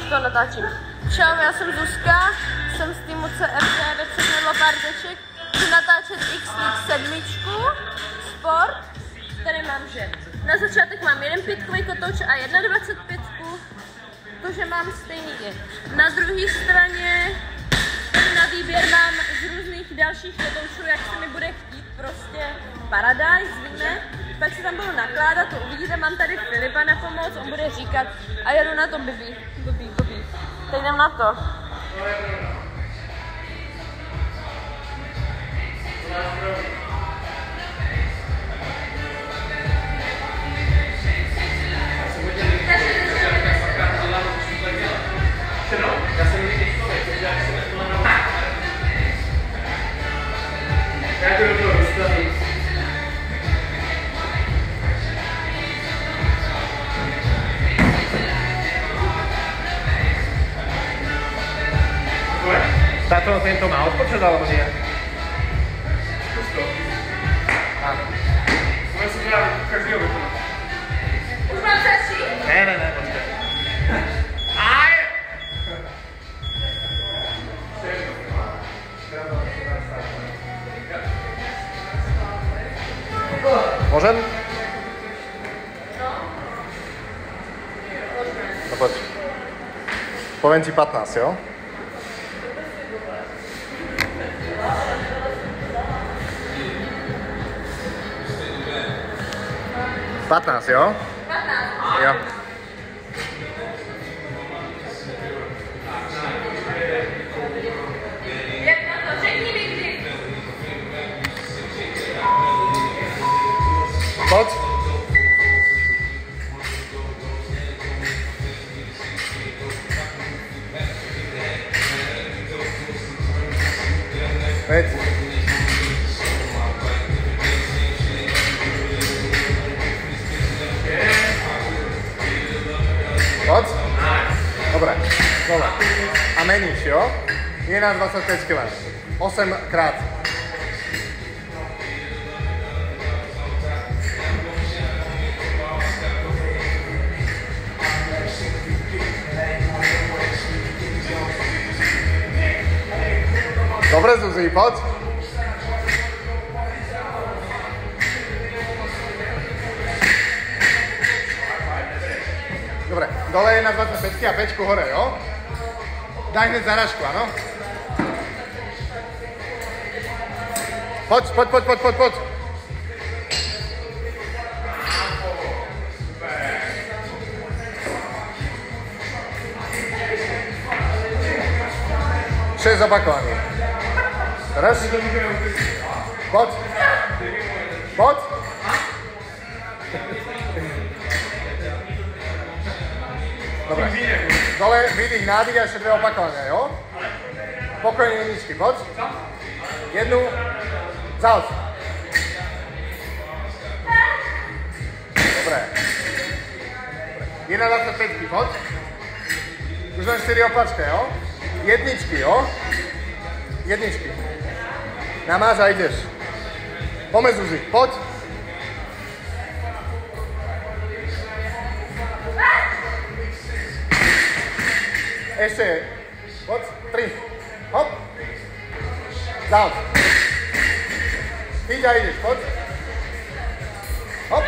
to natáčím. Čau, já jsem Zuzka, jsem z týmu CRT, předvedlo pár deček. Chci natáčet XX7 Sport, tady mám, že na začátek mám jeden pětkový kotouč a 21 protože mám stejný je. Na druhé straně na výběr mám z různých dalších kotoučů, jak se mi bude chtít, prostě Paradise, víme. Pak se tam budu nakládat, to uvidíte, mám tady Filipa na pomoc, on bude říkat a jedu na to blbý. Teď jdem na to. Já jsem někdy člověk, takže jak jsem to na já to do toho dostavím. Tento má odpočet, alebo nie? Pusto. Áno. Môžem si teda každého vykonať. Už mám začít? Ne, počkej. Aj! Môžem? No poď. Poviem ti 15, jo? Patnáct, jo? 15. Jo. Jak na to? Řekni mi kdy. Pojď. Pojď. Pojď. Dobre, dole. A meníš, jo? Je na 25 kg. 8 krát. Dobre, Zuzi, poď. Dobre, dole je na 25 a 5 hore, jo? Daj hneď zaražku, áno? Poď. 6 opakovaní. Teraz? Poď. Dobre. Dole výdych, nádych a ešte 2 opakovania, jo? Pokojne jedničky, poď. Jednu. Zahoď. Dobre. 1,25, poď. Už len 4 opačka, jo? Jedničky, jo? Jedničky. Namáš a ideš. Poďme, Zuzi, poď. Ešte, poď, 3, hop, zahoď. Chyť a ideš, poď. Hop.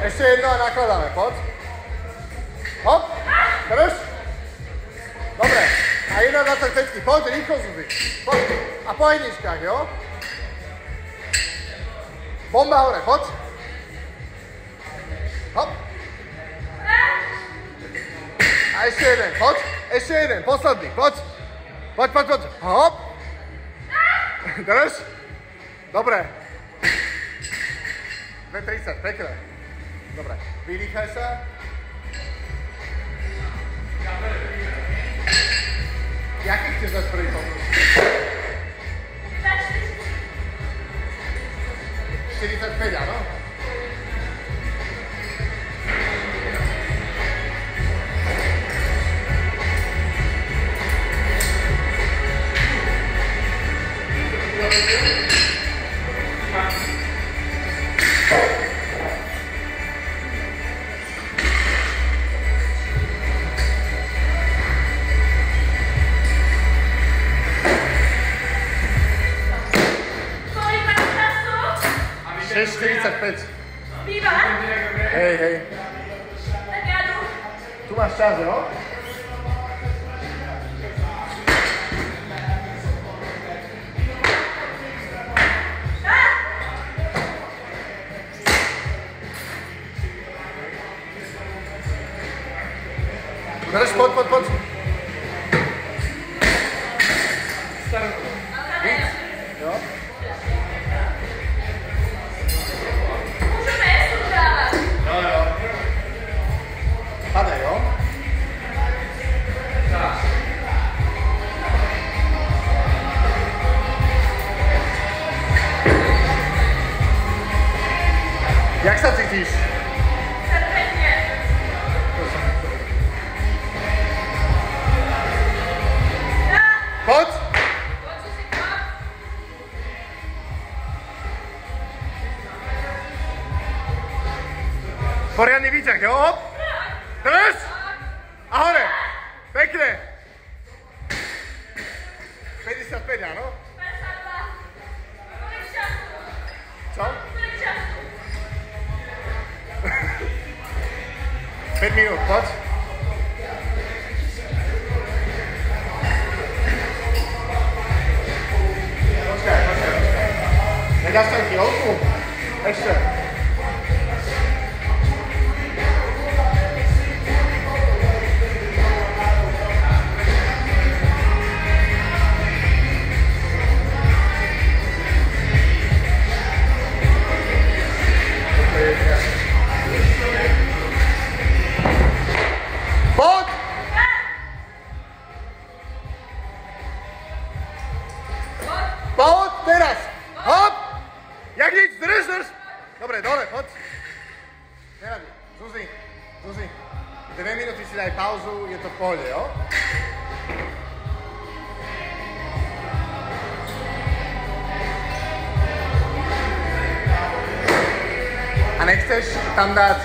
Ešte jedno a nakladáme, poď. Hop, drž. Dobre, a 1,25, poď, rýchlo, Zuzi, poď. A po jedničkách, jo? Bomba hore, poď. Hop. A ešte jeden, poď. Ešte jeden, posledný, poď. Poď. Hop. Drž. Dobre. 2,30, pekne. Dobre, vydýchaj sa. Jaký chceš dať prvý pokus? 45, áno? 45. Zbývá? Hej, hej. Tak já jdu. Tu máš čas, jo? Drž, pojď. Víc, jo? Můžeme je dávat. Jo. Padej, jo? Jak sa cítíš? Perfektně. Pojď! Poriadny výťah, jo? Hop! Drž! A hore! Pekne! 55, áno? 52. Kolik času? Co? Kolik času? 5 minút, poď. Počkaj. Nedáš tam chvíľku? Ešte. Poď! Poď teraz! Hop! Jak nič, drž! Dobre, dole, poď. Neradi, Zuzi. 2 minúty si daj pauzu, je to v pohode, jo? A nechceš tam dať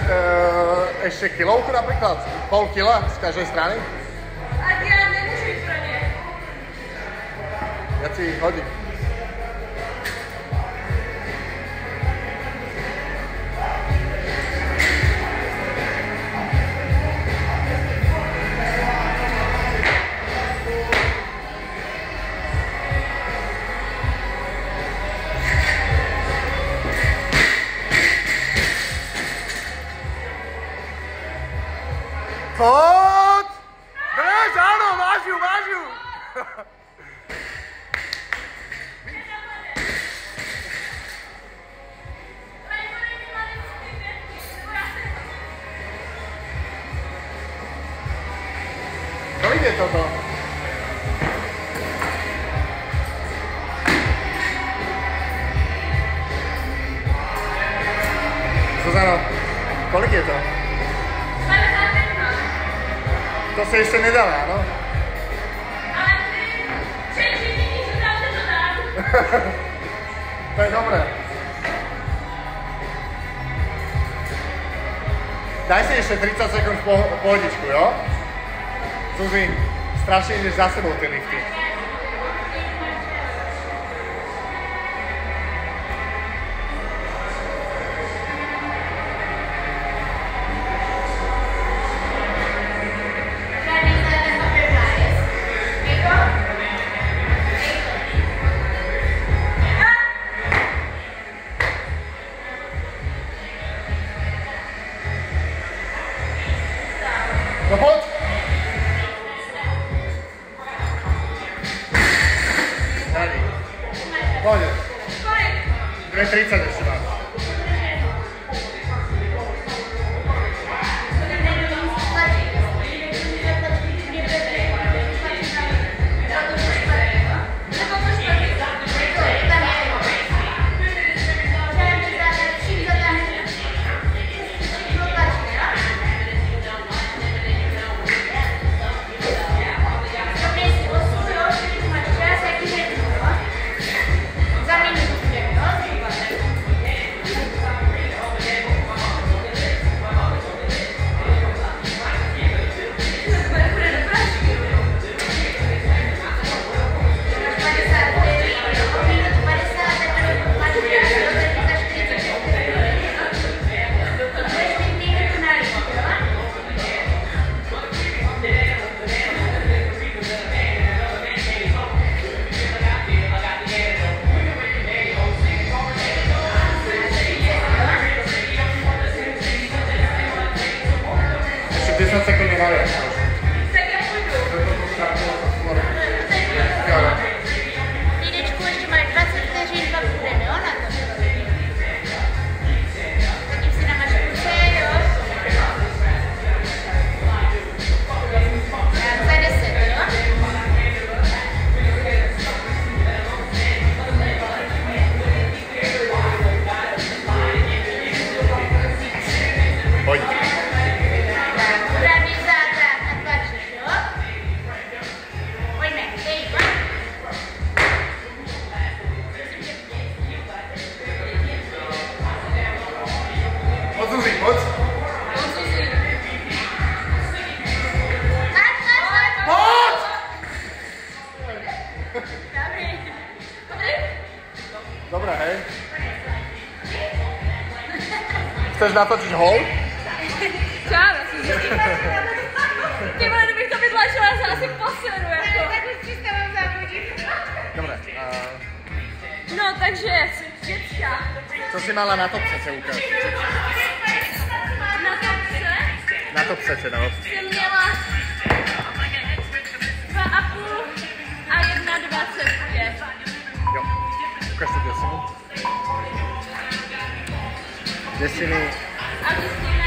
ešte kilovku napríklad? Pol kila z každej strany? A já nemůžu jít pro ně. Ja ti hodím. Poď! Drž, áno, máš ju! To ide toto. Zuzano, kolik je to? To sa ešte nedala, áno? Ale ty, třetí, co tam se to dám. To je dobré. Daj si ešte 30 sekúnd pohodičku, jo? Zuzi, strašne ideš za sebou tie lifty. No poď! Dali. Poď. 2:30 ešte máš. 10 sekund navíc. Tak já půjdu. Lidečku, ještě máš 20 vteřin, pak půjdeme, jo, na to. Zatím si dáme škůce, jo. Za 10, jo. Pojď. Pravý záda a tlačíš, jo? Pojďme, dej, pojď. Pojď, Zuzi, pojď. Pojď! Dobré, hej. Chceš natočiť hol? Čára, ty vole, kdybych to vytlačila, já se asi poseru, jako. Tak už přistávám závodit. Dobre. No, takže, děcka. Co si mala na topce, se ukáž? Na topce Na topce, no. jsem měla 2,5 a 1,25. Jo. Ukáž to desinu. Desiny. A ty s tím